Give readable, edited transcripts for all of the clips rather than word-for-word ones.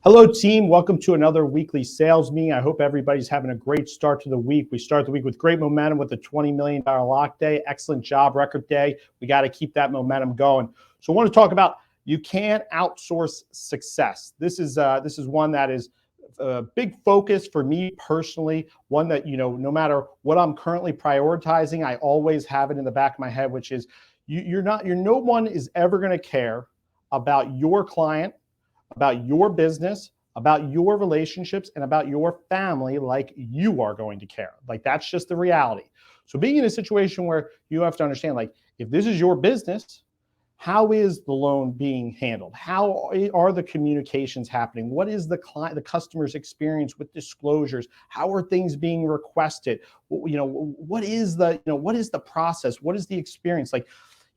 Hello, team. Welcome to another weekly sales meeting. I hope everybody's having a great start to the week. We start the week with great momentum with the $20 million lock day. Excellent job, record day. We got to keep that momentum going. So I want to talk about you can't outsource success. This is one that is a big focus for me personally, one that, no matter what I'm currently prioritizing, I always have it in the back of my head, which is no one is ever going to care about your client, about your business, about your relationships, and about your family like you are going to care. Like, that's just the reality. So being in a situation where you have to understand, like, if this is your business, how is the loan being handled? How are the communications happening? What is the customer's experience with disclosures? How are things being requested? What is the process? What is the experience? Like,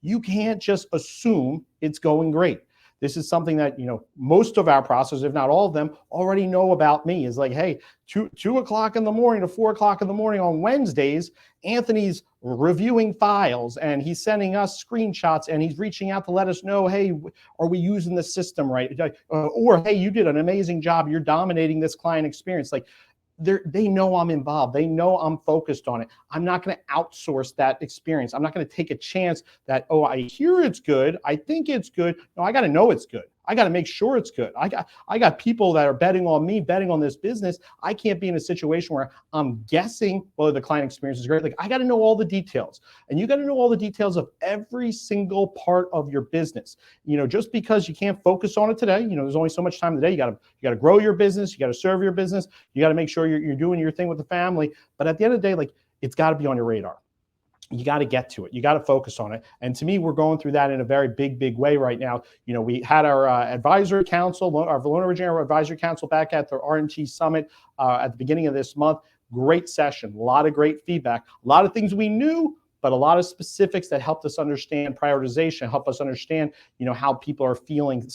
you can't just assume it's going great. This is something that, most of our processors, if not all of them, already know about me. Is like, hey, 2 o'clock in the morning to 4 o'clock in the morning on Wednesdays, Anthony's reviewing files and he's sending us screenshots and he's reaching out to let us know, hey, are we using the system right? Or, hey, you did an amazing job. You're dominating this client experience. Like, they know I'm involved. They know I'm focused on it. I'm not going to outsource that experience. I'm not going to take a chance that, oh, I hear it's good. I think it's good. No, I got to know it's good. I got to make sure it's good. I got people that are betting on me, betting on this business. I can't be in a situation where I'm guessing whether the client experience is great. Like, I got to know all the details, and you got to know all the details of every single part of your business. Just because you can't focus on it today, there's only so much time in the day. You got to grow your business. You got to serve your business. You got to make sure you're doing your thing with the family. But at the end of the day, like, it's got to be on your radar. You got to get to it. You got to focus on it. And to me, we're going through that in a very big way right now. We had our advisory council, our Loan Originator advisory council back at the RMT Summit at the beginning of this month. Great session, a lot of great feedback, a lot of things we knew, but a lot of specifics that helped us understand prioritization, help us understand, how people are feeling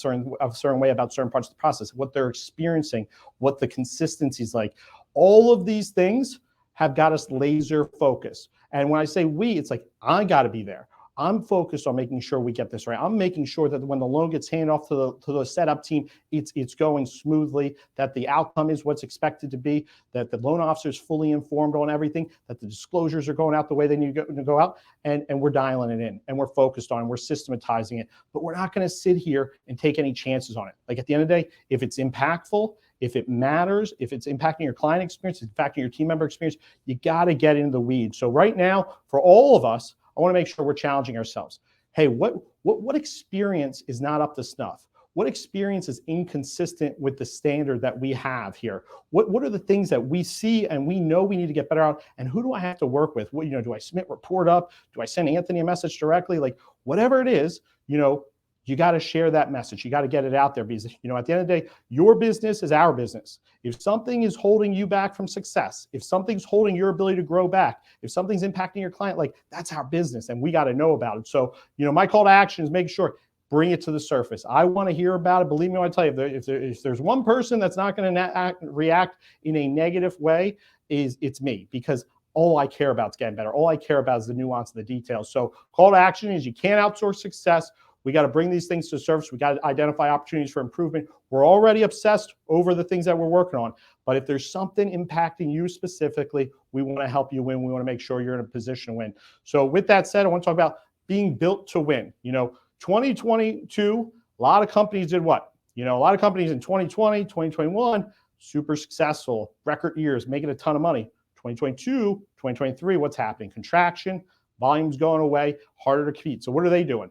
a certain way about certain parts of the process, what they're experiencing, what the consistency is like. All of these things have got us laser focused. And when I say we, it's like, I got to be there. I'm focused on making sure we get this right. I'm making sure that when the loan gets handed off to the setup team, it's going smoothly, that the outcome is what's expected to be, that the loan officer is fully informed on everything, that the disclosures are going out the way they need to go out, and we're dialing it in, and we're focused on it, we're systematizing it. But we're not going to sit here and take any chances on it. Like, at the end of the day, if it's impactful, if it matters, if it's impacting your client experience, it's impacting your team member experience, you got to get into the weeds. So right now, for all of us, I want to make sure we're challenging ourselves. Hey, what experience is not up to snuff? What experience is inconsistent with the standard that we have here? What are the things that we see and we know we need to get better at? And who do I have to work with? Do I submit report up? Do I send Anthony a message directly? Like, whatever it is, you got to share that message. You got to get it out there, because, at the end of the day, your business is our business. If something is holding you back from success, if something's holding your ability to grow back, if something's impacting your client, like, that's our business, and we got to know about it. So, my call to action is make sure, bring it to the surface. I want to hear about it. Believe me when I tell you, if there's one person that's not going to react in a negative way, it's me, because all I care about is getting better. All I care about is the nuance of the details. So call to action is, you can't outsource success. We got to bring these things to the surface. We got to identify opportunities for improvement. We're already obsessed over the things that we're working on. But if there's something impacting you specifically, we want to help you win. We want to make sure you're in a position to win. So with that said, I want to talk about being built to win. 2022, a lot of companies did what? A lot of companies in 2020, 2021, super successful, record years, making a ton of money. 2022, 2023, what's happening? Contraction, volume's going away, harder to compete. So what are they doing?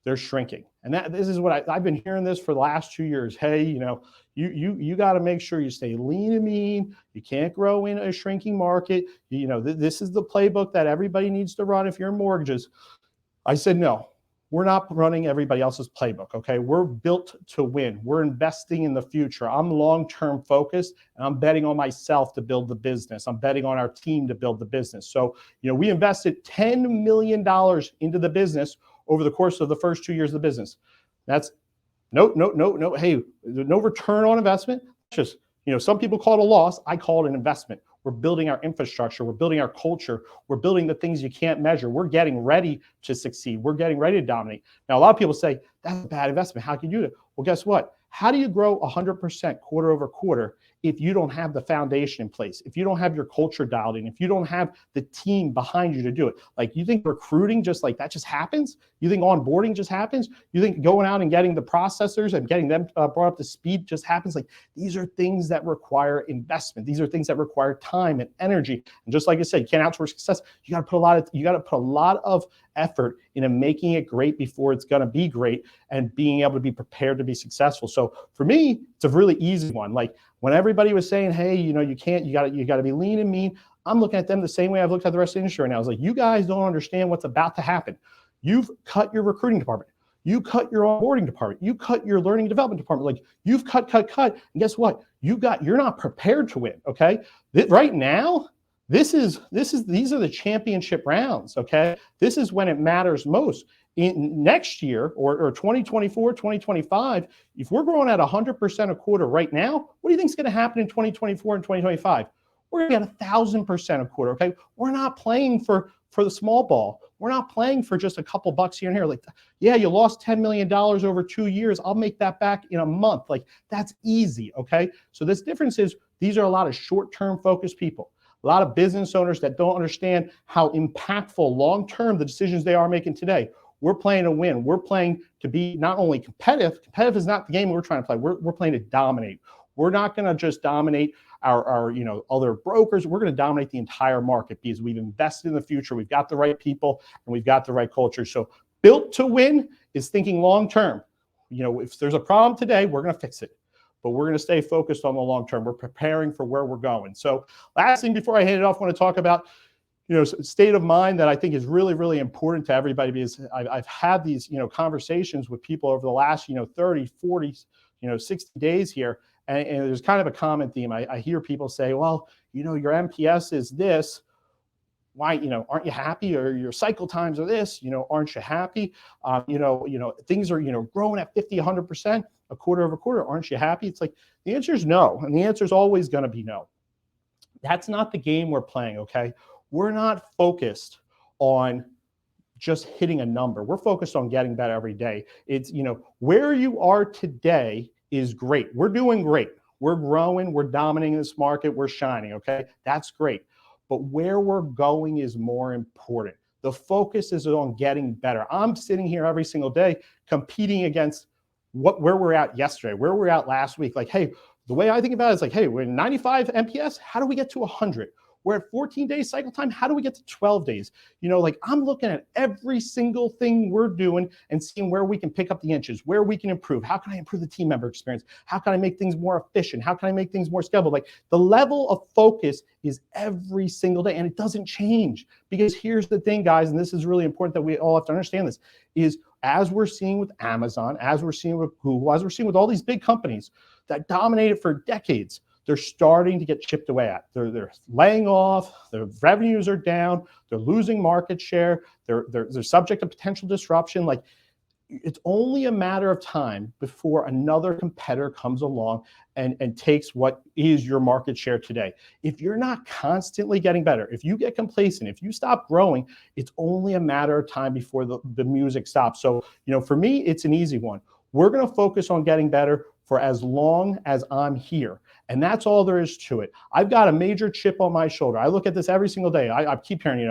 They're shrinking. And this is what I've been hearing this for the last 2 years. Hey, you got to make sure you stay lean and mean. You can't grow in a shrinking market. This is the playbook that everybody needs to run if you're in mortgages. I said, no, we're not running everybody else's playbook, okay? We're built to win. We're investing in the future. I'm long-term focused, and I'm betting on myself to build the business. I'm betting on our team to build the business. So, we invested $10 million into the business over the course of the first 2 years of the business. That's no, hey, no return on investment. Just, some people call it a loss. I call it an investment. We're building our infrastructure. We're building our culture. We're building the things you can't measure. We're getting ready to succeed. We're getting ready to dominate. Now, a lot of people say, that's a bad investment. How can you do it? Well, guess what? How do you grow 100% quarter over quarter if you don't have the foundation in place, if you don't have your culture dialed in, if you don't have the team behind you to do it? Like, you think recruiting just like that just happens? You think onboarding just happens? You think going out and getting the processors and getting them brought up to speed just happens? Like, these are things that require investment. These are things that require time and energy. And just like I said, you can't outsource success. You got to put a lot of effort into making it great before it's going to be great, and being able to be prepared to be successful. So for me, it's a really easy one. Like, when everybody was saying, hey, you got to be lean and mean, I'm looking at them the same way I've looked at the rest of the industry right now. I was like, you guys don't understand what's about to happen. You've cut your recruiting department. You cut your onboarding department. You cut your learning and development department. Like, you've cut. And guess what? You're not prepared to win. Okay. Right now, these are the championship rounds. Okay. This is when it matters most. In next year or 2024, 2025, if we're growing at 100% a quarter right now, what do you think is going to happen in 2024 and 2025? We're going to get 1,000% a quarter. Okay. We're not playing for the small ball. We're not playing for just a couple bucks here and here. Like, yeah, you lost $10 million over 2 years. I'll make that back in a month. Like, that's easy. Okay. So this difference is, these are a lot of short-term focused people, a lot of business owners that don't understand how impactful long-term the decisions they are making today. We're playing to win. We're playing to be not only competitive. Competitive is not the game we're trying to play. We're playing to dominate. We're not going to just dominate our other brokers. We're going to dominate the entire market because we've invested in the future. We've got the right people and we've got the right culture. So built to win is thinking long term. If there's a problem today, we're going to fix it, but we're going to stay focused on the long term. We're preparing for where we're going. So last thing before I hand it off, I want to talk about state of mind that I think is really, really important to everybody, because I've had these, conversations with people over the last, 30, 40, 60 days here. And there's kind of a common theme. I hear people say, well, your NPS is this. Why, aren't you happy? Or your cycle times are this, aren't you happy? Things are, growing at 50, 100%, a quarter over quarter. Aren't you happy? It's like, the answer is no. And the answer is always going to be no. That's not the game we're playing, okay? We're not focused on just hitting a number. We're focused on getting better every day. It's, where you are today is great. We're doing great. We're growing. We're dominating this market. We're shining, okay? That's great. But where we're going is more important. The focus is on getting better. I'm sitting here every single day competing against where we're at yesterday, where we're at last week. Like, hey, the way I think about it is like, hey, we're 95 NPS. How do we get to 100? We're at 14 days cycle time. How do we get to 12 days? I'm looking at every single thing we're doing and seeing where we can pick up the inches, where we can improve. How can I improve the team member experience? How can I make things more efficient? How can I make things more scalable? Like, the level of focus is every single day, and it doesn't change. Because here's the thing, guys, and this is really important that we all have to understand this, is as we're seeing with Amazon, as we're seeing with Google, as we're seeing with all these big companies that dominated for decades, they're starting to get chipped away at. They're laying off. Their revenues are down. They're losing market share. They're subject to potential disruption. Like, it's only a matter of time before another competitor comes along and takes what is your market share today. If you're not constantly getting better, if you get complacent, if you stop growing, it's only a matter of time before the music stops. So, for me, it's an easy one. We're going to focus on getting better for as long as I'm here. And that's all there is to it. I've got a major chip on my shoulder. I look at this every single day. I keep hearing,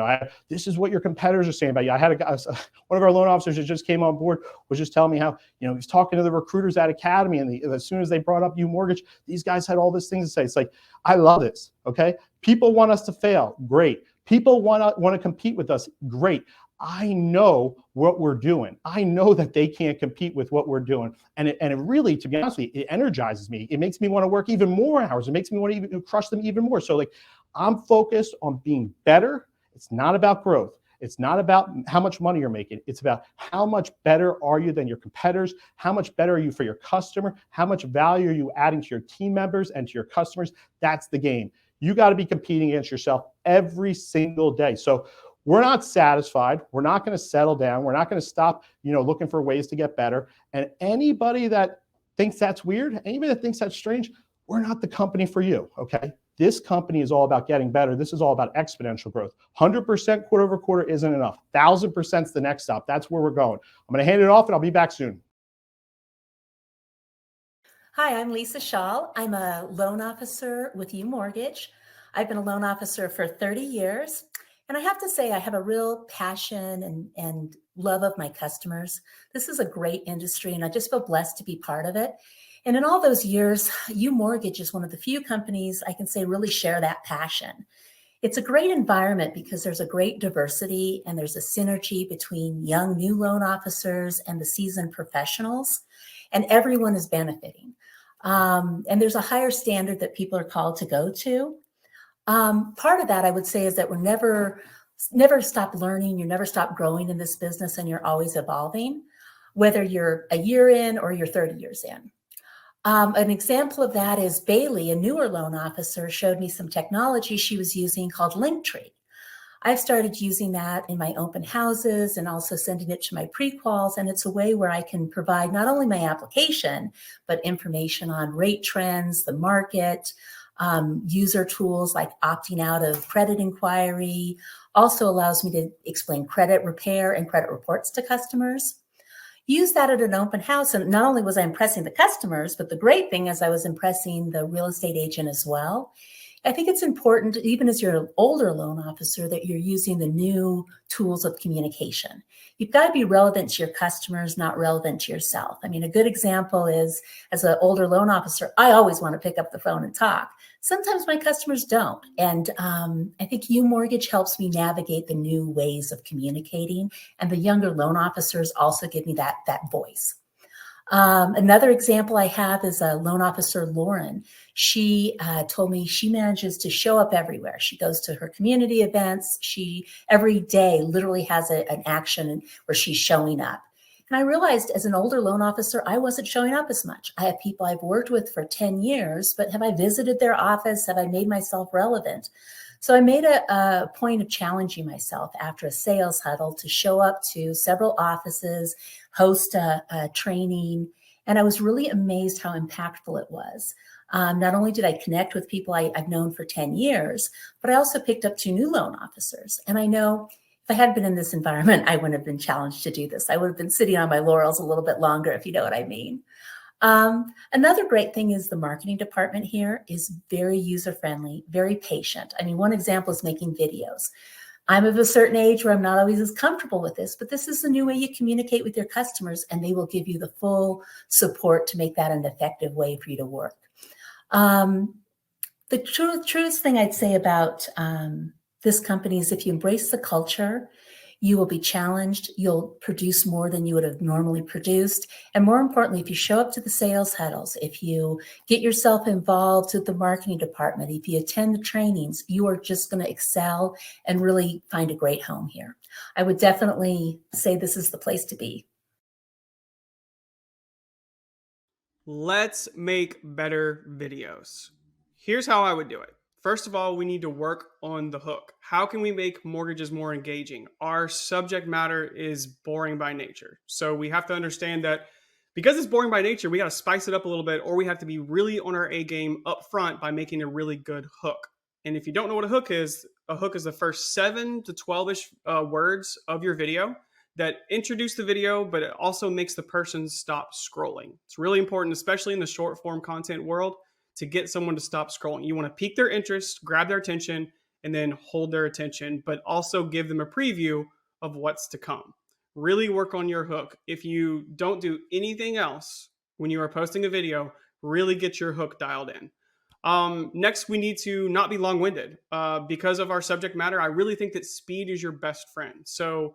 this is what your competitors are saying about you. I had one of our loan officers that just came on board was just telling me how, he's talking to the recruiters at Academy, and as soon as they brought up UMortgage, these guys had all these things to say. It's like, I love this, okay? People want us to fail, great. People want to compete with us, great. I know what we're doing. I know that they can't compete with what we're doing. And it really, to be honest with you, it energizes me. It makes me want to work even more hours. It makes me want to even crush them even more. So, like, I'm focused on being better. It's not about growth. It's not about how much money you're making. It's about how much better are you than your competitors? How much better are you for your customer? How much value are you adding to your team members and to your customers? That's the game. You got to be competing against yourself every single day. So we're not satisfied. We're not going to settle down. We're not going to stop, looking for ways to get better. And anybody that thinks that's weird, anybody that thinks that's strange, we're not the company for you, okay? This company is all about getting better. This is all about exponential growth. 100% quarter over quarter isn't enough. 1,000% is the next stop. That's where we're going. I'm going to hand it off, and I'll be back soon. Hi, I'm Lisa Shaull. I'm a loan officer with UMortgage. I've been a loan officer for 30 years. And I have to say, I have a real passion and love of my customers. This is a great industry, and I just feel blessed to be part of it. And in all those years, UMortgage is one of the few companies I can say really share that passion. It's a great environment because there's a great diversity and there's a synergy between young new loan officers and the seasoned professionals, and everyone is benefiting. And there's a higher standard that people are called to go to. Part of that, I would say, is that we're never stop learning. You never stop growing in this business, and you're always evolving, whether you're a year in or you're 30 years in. An example of that is Bailey, a newer loan officer, showed me some technology she was using called Linktree. I've started using that in my open houses and also sending it to my pre-quals. And it's a way where I can provide not only my application, but information on rate trends, the market, user tools like opting out of credit inquiry. Also allows me to explain credit repair and credit reports to customers. Use that at an open house. And not only was I impressing the customers, but the great thing is I was impressing the real estate agent as well. I think it's important, even as you're an older loan officer, that you're using the new tools of communication. You've got to be relevant to your customers, not relevant to yourself. I mean, a good example is, as an older loan officer, I always want to pick up the phone and talk. Sometimes my customers don't. And I think UMortgage helps me navigate the new ways of communicating. And the younger loan officers also give me that voice. Another example I have is a loan officer, Lauren. She told me she manages to show up everywhere. She goes to her community events. She every day literally has an action where she's showing up. And I realized as an older loan officer, I wasn't showing up as much. I have people I've worked with for 10 years, but have I visited their office? Have I made myself relevant? So I made a point of challenging myself after a sales huddle to show up to several offices, host a training, and I was really amazed how impactful it was. Not only did I connect with people I've known for 10 years, but I also picked up 2 new loan officers. And I know if I had been in this environment, I wouldn't have been challenged to do this. I would have been sitting on my laurels a little bit longer, if you know what I mean. Another great thing is the marketing department here is very user-friendly, very patient. I mean, one example is making videos. I'm of a certain age where I'm not always as comfortable with this, but this is the new way you communicate with your customers, and they will give you the full support to make that an effective way for you to work. The truest thing I'd say about this company is if you embrace the culture, you will be challenged. You'll produce more than you would have normally produced. And more importantly, if you show up to the sales huddles, if you get yourself involved with the marketing department, if you attend the trainings, you are just going to excel and really find a great home here. I would definitely say this is the place to be. Let's make better videos. Here's how I would do it. First of all, we need to work on the hook. How can we make mortgages more engaging? Our subject matter is boring by nature. So we have to understand that because it's boring by nature, we got to spice it up a little bit, or we have to be really on our A game up front by making a really good hook. And if you don't know what a hook is the first 7 to 12-ish words of your video that introduce the video, but it also makes the person stop scrolling. It's really important, especially in the short form content world, to get someone to stop scrolling. You want to pique their interest, grab their attention, and then hold their attention, but also give them a preview of what's to come. Really work on your hook. If you don't do anything else when you are posting a video, really get your hook dialed in. Next, we need to not be long-winded. Because of our subject matter, I really think that speed is your best friend. So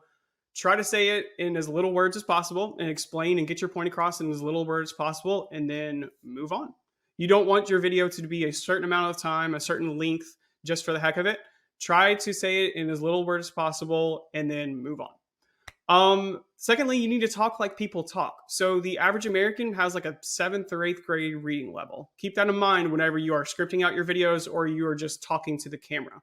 try to say it in as little words as possible and explain and get your point across in as little words as possible, and then move on. You don't want your video to be a certain amount of time, a certain length, just for the heck of it. Try to say it in as little words as possible and then move on. Secondly, you need to talk like people talk. So the average American has like a 7th or 8th grade reading level. Keep that in mind whenever you are scripting out your videos or you are just talking to the camera.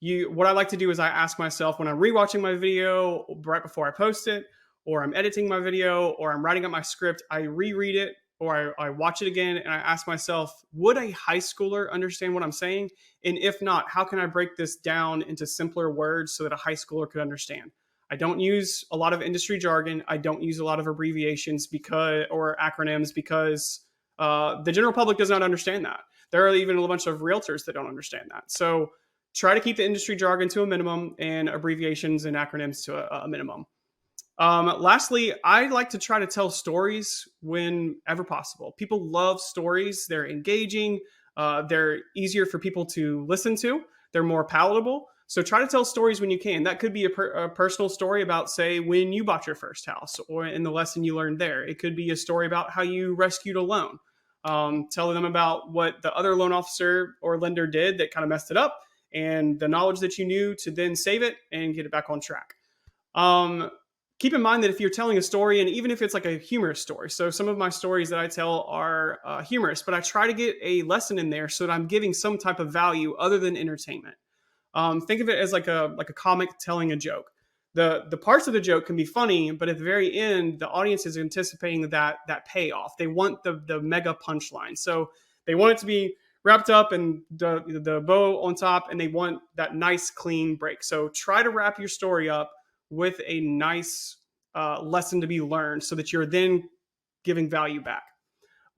What I like to do is I ask myself when I'm rewatching my video right before I post it, or I'm editing my video, or I'm writing up my script, I reread it, or I watch it again, and I ask myself, would a high schooler understand what I'm saying? And if not, how can I break this down into simpler words so that a high schooler could understand? I don't use a lot of industry jargon. I don't use a lot of abbreviations or acronyms because The general public does not understand that. There are even a bunch of realtors that don't understand that. So try to keep the industry jargon to a minimum and abbreviations and acronyms to a minimum. Lastly, I like to try to tell stories whenever possible. People love stories. They're engaging. They're easier for people to listen to. They're more palatable. So try to tell stories when you can. That could be a personal story about, say, when you bought your first house or in the lesson you learned there. It could be a story about how you rescued a loan. Tell them about what the other loan officer or lender did that kind of messed it up and the knowledge that you knew to then save it and get it back on track. Keep in mind that if you're telling a story, and even if it's like a humorous story, so some of my stories that I tell are humorous, but I try to get a lesson in there so that I'm giving some type of value other than entertainment. Think of it as like a comic telling a joke. The parts of the joke can be funny, but at the very end, the audience is anticipating that payoff. They want the mega punchline. So they want it to be wrapped up and the bow on top, and they want that nice, clean break. So try to wrap your story up with a nice lesson to be learned so that you're then giving value back.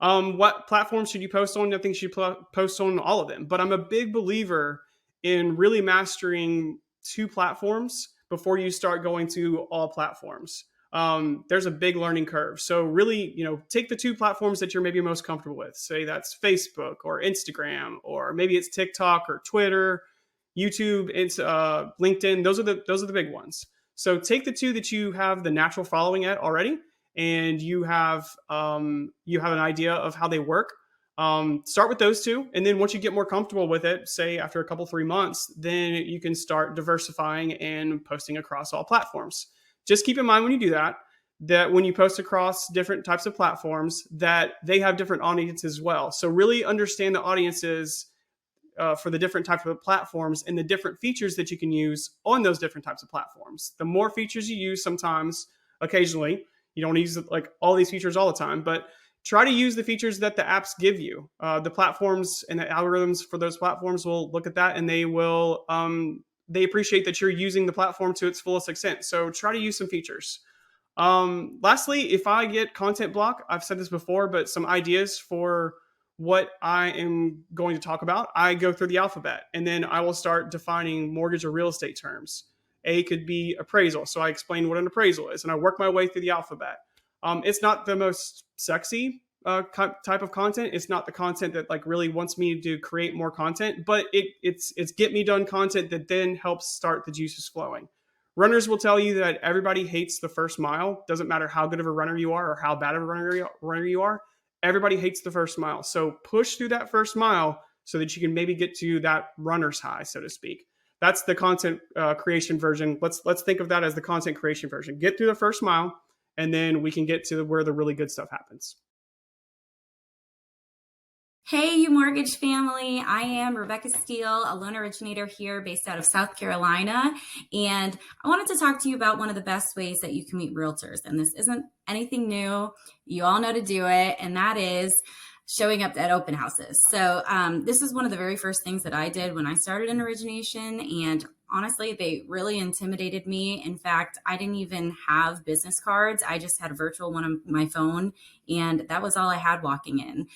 What platforms should you post on? I think you should post on all of them. But I'm a big believer in really mastering 2 platforms before you start going to all platforms. There's a big learning curve. So really, take the 2 platforms that you're maybe most comfortable with. Say that's Facebook or Instagram, or maybe it's TikTok or Twitter, YouTube, it's LinkedIn. Those are the big ones. So take the 2 that you have the natural following at already, and you have an idea of how they work. Start with those 2. And then once you get more comfortable with it, say after a couple, 3 months, then you can start diversifying and posting across all platforms. Just keep in mind when you do that when you post across different types of platforms, that they have different audiences as well. So really understand the audiences for the different types of platforms and the different features that you can use on those different types of platforms. The more features you use, sometimes, occasionally, you don't use like all these features all the time, but try to use the features that the apps give you. The platforms and the algorithms for those platforms will look at that, and they will they appreciate that you're using the platform to its fullest extent. So try to use some features. Lastly, if I get content block, I've said this before, but some ideas for what I am going to talk about, I go through the alphabet, and then I will start defining mortgage or real estate terms. A could be appraisal. So I explain what an appraisal is, and I work my way through the alphabet. It's not the most sexy type of content. It's not the content that like really wants me to create more content, but it's get me done content that then helps start the juices flowing. Runners will tell you that everybody hates the first mile. Doesn't matter how good of a runner you are or how bad of a runner you are. Everybody hates the first mile. So push through that first mile so that you can maybe get to that runner's high, so to speak. That's the content creation version. Let's think of that as the content creation version. Get through the first mile, and then we can get to where the really good stuff happens. Hey, UMortgage family. I am Rebekah Steele, a loan originator here based out of South Carolina. And I wanted to talk to you about one of the best ways that you can meet realtors. And this isn't anything new. You all know to do it. And that is showing up at open houses. So this is one of the very first things that I did when I started in origination. And honestly, they really intimidated me. In fact, I didn't even have business cards. I just had a virtual one on my phone, and that was all I had walking in.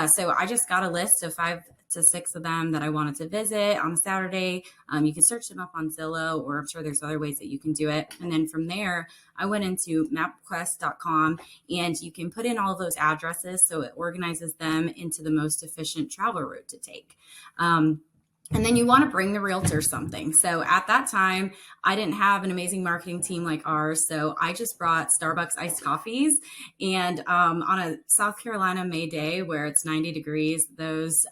So I just got a list of 5 to 6 of them that I wanted to visit on a Saturday. You can search them up on Zillow, or I'm sure there's other ways that you can do it. And then from there, I went into mapquest.com, and you can put in all of those addresses so it organizes them into the most efficient travel route to take. And then you want to bring the realtor something. So at that time, I didn't have an amazing marketing team like ours. So I just brought Starbucks iced coffees. And on a South Carolina May day where it's 90 degrees, those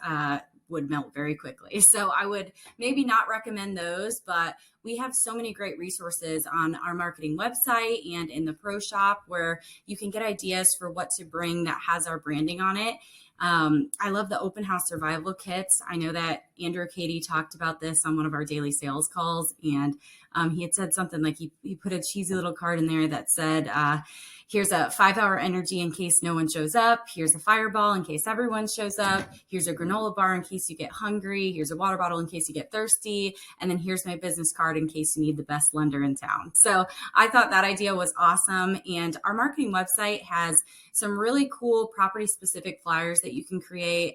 would melt very quickly. So I would maybe not recommend those, but we have so many great resources on our marketing website and in the pro shop where you can get ideas for what to bring that has our branding on it. I love the open house survival kits. I know that Andrew Katie talked about this on one of our daily sales calls, and he had said something like he put a cheesy little card in there that said, here's a 5-hour energy in case no one shows up. Here's a fireball in case everyone shows up. Here's a granola bar in case you get hungry. Here's a water bottle in case you get thirsty. And then here's my business card in case you need the best lender in town. So I thought that idea was awesome. And our marketing website has some really cool property specific flyers that you can create.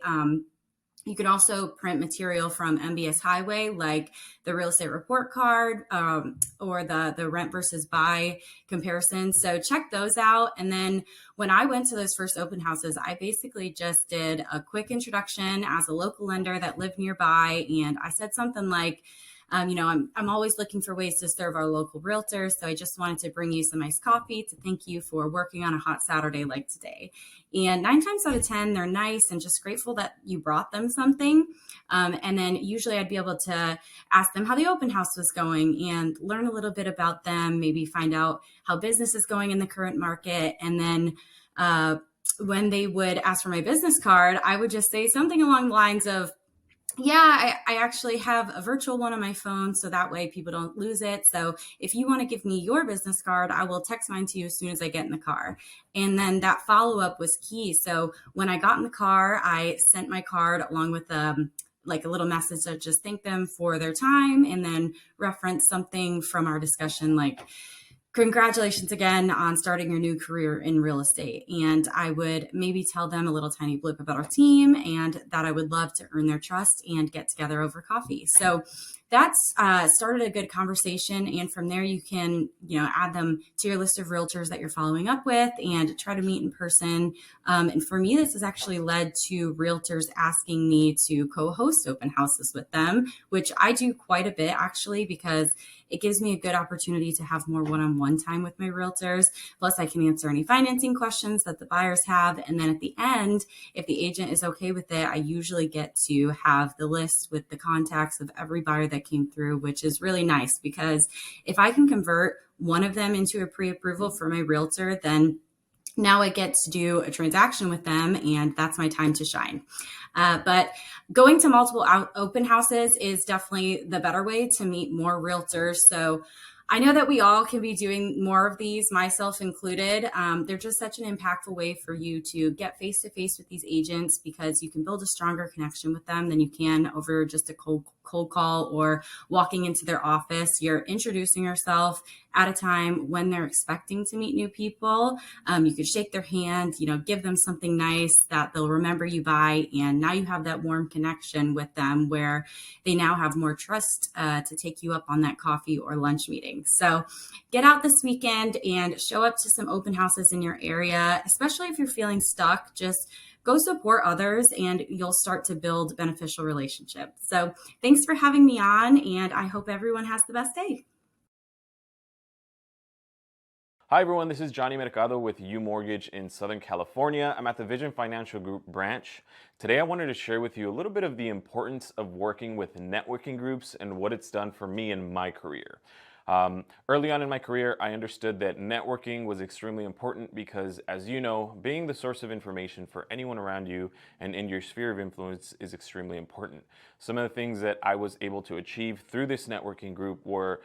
You can also print material from MBS Highway, like the real estate report card or the rent versus buy comparison. So check those out. And then when I went to those first open houses, I basically just did a quick introduction as a local lender that lived nearby. And I said something like, I'm always looking for ways to serve our local realtors. So I just wanted to bring you some iced coffee to thank you for working on a hot Saturday like today. And 9 times out of 10, they're nice and just grateful that you brought them something. And then usually I'd be able to ask them how the open house was going and learn a little bit about them, maybe find out how business is going in the current market. And then when they would ask for my business card, I would just say something along the lines of, yeah, I actually have a virtual one on my phone, so that way people don't lose it. So if you want to give me your business card, I will text mine to you as soon as I get in the car. And then that follow-up was key. So when I got in the car, I sent my card along with like a little message that just thanked them for their time, and then reference something from our discussion like, congratulations again on starting your new career in real estate. And I would maybe tell them a little tiny blip about our team and that I would love to earn their trust and get together over coffee. So that's started a good conversation. And from there, you can, add them to your list of realtors that you're following up with and try to meet in person. And for me, this has actually led to realtors asking me to co-host open houses with them, which I do quite a bit actually, because it gives me a good opportunity to have more one-on-one time with my realtors. Plus, I can answer any financing questions that the buyers have. And then at the end, if the agent is okay with it, I usually get to have the list with the contacts of every buyer that came through, which is really nice because if I can convert one of them into a pre-approval for my realtor, then now I get to do a transaction with them, and that's my time to shine. But going to multiple open houses is definitely the better way to meet more realtors. So I know that we all can be doing more of these, myself included. They're just such an impactful way for you to get face-to-face with these agents because you can build a stronger connection with them than you can over just a cold call or walking into their office. You're introducing yourself at a time when they're expecting to meet new people. You could shake their hand, give them something nice that they'll remember you by. And now you have that warm connection with them where they now have more trust to take you up on that coffee or lunch meeting. So get out this weekend and show up to some open houses in your area, especially if you're feeling stuck. Just go support others and you'll start to build beneficial relationships. So thanks for having me on, and I hope everyone has the best day. Hi everyone, this is Johnny Mercado with UMortgage in Southern California. I'm at the Vision Financial Group branch. Today I wanted to share with you a little bit of the importance of working with networking groups and what it's done for me in my career. Early on in my career, I understood that networking was extremely important because, as you know, being the source of information for anyone around you and in your sphere of influence is extremely important. Some of the things that I was able to achieve through this networking group were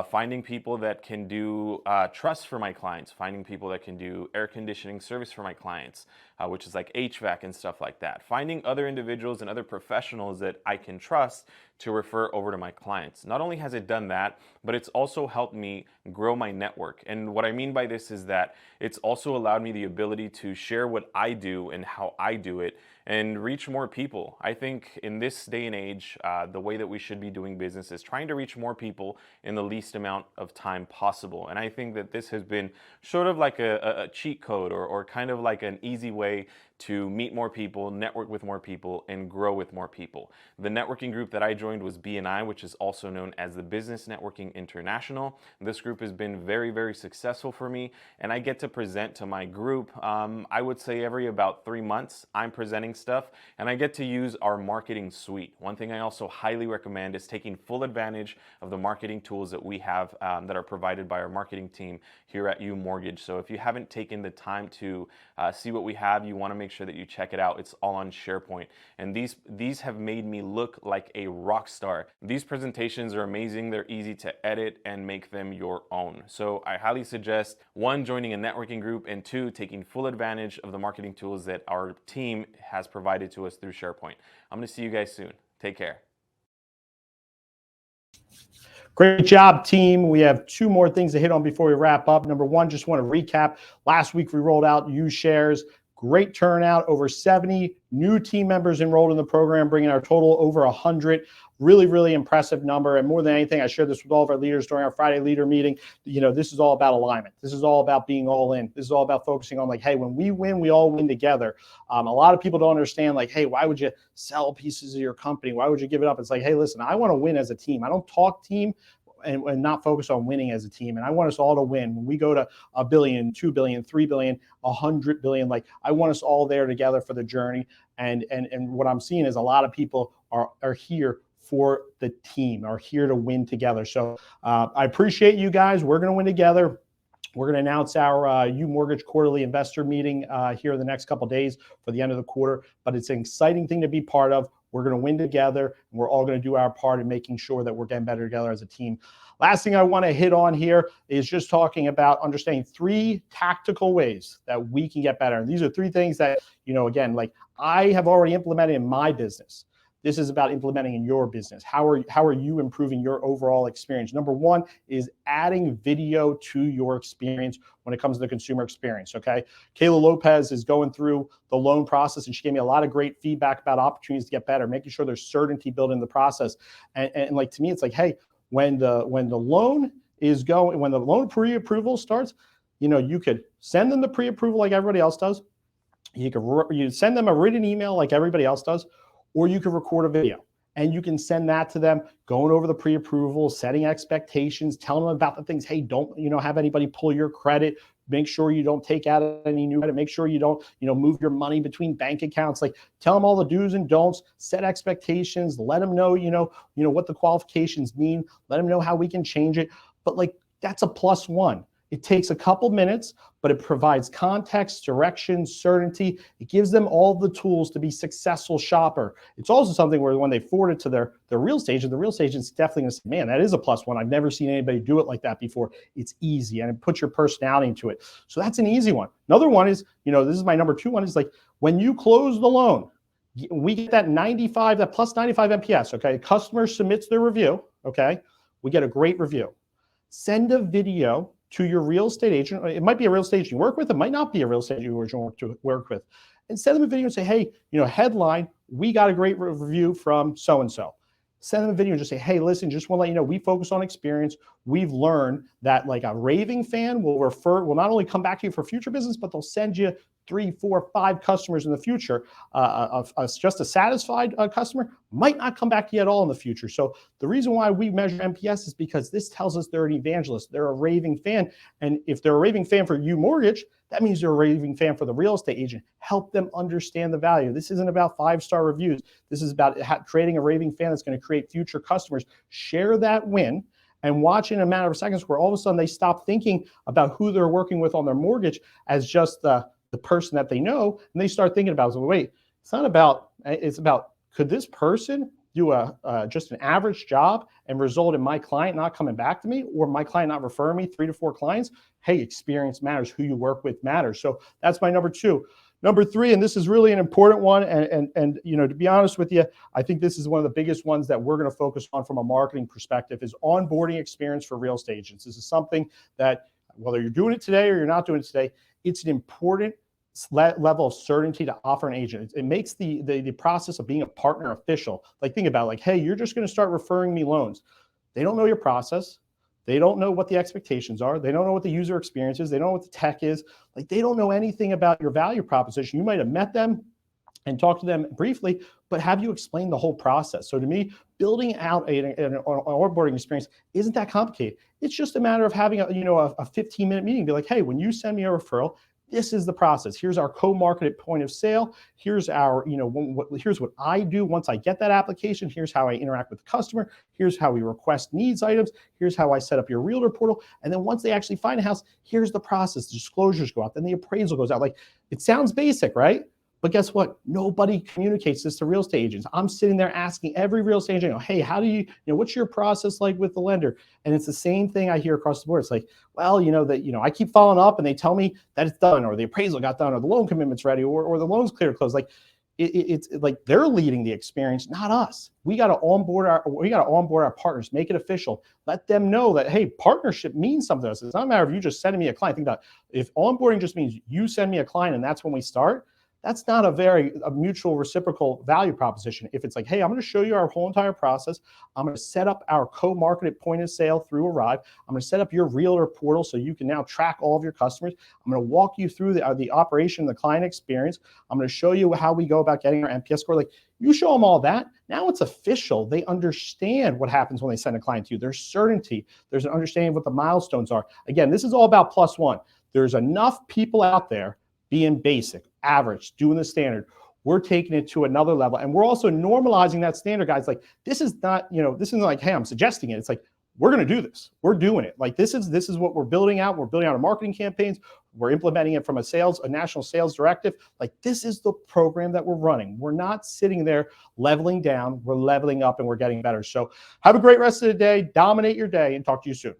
finding people that can do truss for my clients, finding people that can do air conditioning service for my clients, which is like HVAC and stuff like that, finding other individuals and other professionals that I can trust to refer over to my clients. Not only has it done that, but it's also helped me grow my network. And what I mean by this is that it's also allowed me the ability to share what I do and how I do it and reach more people. I think in this day and age, the way that we should be doing business is trying to reach more people in the least amount of time possible. And I think that this has been sort of like a cheat code or kind of like an easy way to meet more people, network with more people, and grow with more people. The networking group that I joined was BNI, which is also known as the Business Networking International. This group has been very, very successful for me, and I get to present to my group, I would say every about 3 months, I'm presenting stuff, and I get to use our marketing suite. One thing I also highly recommend is taking full advantage of the marketing tools that we have that are provided by our marketing team here at UMortgage. So if you haven't taken the time to see what we have, you want to make sure that you check it out. It's all on SharePoint. And these have made me look like a rock star. These presentations are amazing. They're easy to edit and make them your own. So I highly suggest 1, joining a networking group, and 2, taking full advantage of the marketing tools that our team has provided to us through SharePoint. I'm going to see you guys soon. Take care. Great job, team. We have 2 more things to hit on before we wrap up. Number 1, just want to recap. Last week we rolled out UShares. Great turnout, over 70 new team members enrolled in the program, bringing our total over 100. Really, really impressive number. And more than anything, I shared this with all of our leaders during our Friday leader meeting. This is all about alignment. This is all about being all in. This is all about focusing on like, hey, when we win, we all win together. A lot of people don't understand like, hey, why would you sell pieces of your company? Why would you give it up? It's like, hey, listen, I want to win as a team. I don't talk team and not focus on winning as a team. And I want us all to win. When we go to $1 billion, $2 billion, $3 billion, $100 billion, like I want us all there together for the journey. And what I'm seeing is a lot of people are here for the team, are here to win together. So I appreciate you guys. We're going to win together. We're going to announce our UMortgage quarterly investor meeting here in the next couple of days for the end of the quarter. But it's an exciting thing to be part of. We're going to win together, and we're all going to do our part in making sure that we're getting better together as a team. Last thing I want to hit on here is just talking about understanding 3 tactical ways that we can get better. And these are 3 things that, again, like I have already implemented in my business. This is about implementing in your business. How are you improving your overall experience? Number 1 is adding video to your experience when it comes to the consumer experience, okay? Kayla Lopez is going through the loan process, and she gave me a lot of great feedback about opportunities to get better, making sure there's certainty built in the process. And like, to me, it's like, hey, when the loan pre-approval starts, you could send them the pre-approval like everybody else does. You send them a written email like everybody else does, or you can record a video and you can send that to them, going over the pre-approval, setting expectations, telling them about the things. Hey, don't, have anybody pull your credit. Make sure you don't take out any new credit. Make sure you don't, move your money between bank accounts. Like, tell them all the do's and don'ts, set expectations, let them know, what the qualifications mean, let them know how we can change it. But like, that's a +1. It takes a couple minutes, but it provides context, direction, certainty. It gives them all the tools to be successful shopper. It's also something where when they forward it to their real estate agent, the real estate agent's definitely going to say, man, that is a +1. I've never seen anybody do it like that before. It's easy, and it puts your personality into it. So that's an easy one. Another one is, this is my number 2 one, is like when you close the loan, we get that plus 95 NPS, okay? Customer submits their review, okay? We get a great review. Send a video to your real estate agent. It might be a real estate agent you work with. It might not be a real estate agent you work with. And send them a video and say, hey, headline, we got a great review from so-and-so. Send them a video and just say, hey, listen, just want to let you know, we focus on experience. We've learned that like a raving fan will not only come back to you for future business, but they'll send you 3, 4, 5 customers in the future. Just a satisfied customer might not come back to you at all in the future. So the reason why we measure NPS is because this tells us they're an evangelist. They're a raving fan. And if they're a raving fan for UMortgage, that means they're a raving fan for the real estate agent. Help them understand the value. This isn't about 5-star reviews. This is about creating a raving fan that's going to create future customers. Share that win and watch in a matter of seconds where all of a sudden they stop thinking about who they're working with on their mortgage as just the person that they know, and they start thinking about, so wait, it's about could this person do just an average job and result in my client not coming back to me, or my client not referring me 3 to 4 clients? Hey, experience matters. Who you work with matters. So that's my number 2. Number 3, and this is really an important one, and to be honest with you, I think this is one of the biggest ones that we're going to focus on from a marketing perspective, is onboarding experience for real estate agents. This is something that, whether you're doing it today or you're not doing it today, it's an important level of certainty to offer an agent. It makes the process of being a partner official. Like, think about it, like, hey, you're just going to start referring me loans. They don't know your process. They don't know what the expectations are. They don't know what the user experience is. They don't know what the tech is. Like, they don't know anything about your value proposition. You might have met them and talked to them briefly, but have you explained the whole process? So to me, building out an onboarding experience isn't that complicated. It's just a matter of having a 15-minute meeting. Be like, hey, when you send me a referral, this is the process. Here's our co-marketed point of sale. Here's our, here's what I do once I get that application. Here's how I interact with the customer. Here's how we request needs items. Here's how I set up your realtor portal. And then once they actually find a house, here's the process. The disclosures go out. Then the appraisal goes out. Like, it sounds basic, right? But guess what? Nobody communicates this to real estate agents. I'm sitting there asking every real estate agent, hey, how do you, what's your process like with the lender? And it's the same thing I hear across the board. It's like, well, I keep following up and they tell me that it's done, or the appraisal got done, or the loan commitment's ready, or the loan's clear to close. Like, it's like they're leading the experience, not us. We got to onboard our partners, make it official, let them know that, hey, partnership means something to us. It's not a matter of you just sending me a client. Think about it. If onboarding just means you send me a client and that's when we start, that's not a mutual reciprocal value proposition. If it's like, hey, I'm going to show you our whole entire process. I'm going to set up our co-marketed point of sale through Arrive. I'm going to set up your realtor portal so you can now track all of your customers. I'm going to walk you through the operation, the client experience. I'm going to show you how we go about getting our NPS score. Like, you show them all that. Now it's official. They understand what happens when they send a client to you. There's certainty. There's an understanding of what the milestones are. Again, this is all about +1. There's enough people out there being basic, average, doing the standard. We're taking it to another level. And we're also normalizing that standard, guys. Like, this is not, this isn't like, hey, I'm suggesting it. It's like, we're going to do this. We're doing it. Like, this is what we're building out. We're building out our marketing campaigns. We're implementing it from a national sales directive. Like, this is the program that we're running. We're not sitting there leveling down. We're leveling up and we're getting better. So have a great rest of the day. Dominate your day, and talk to you soon.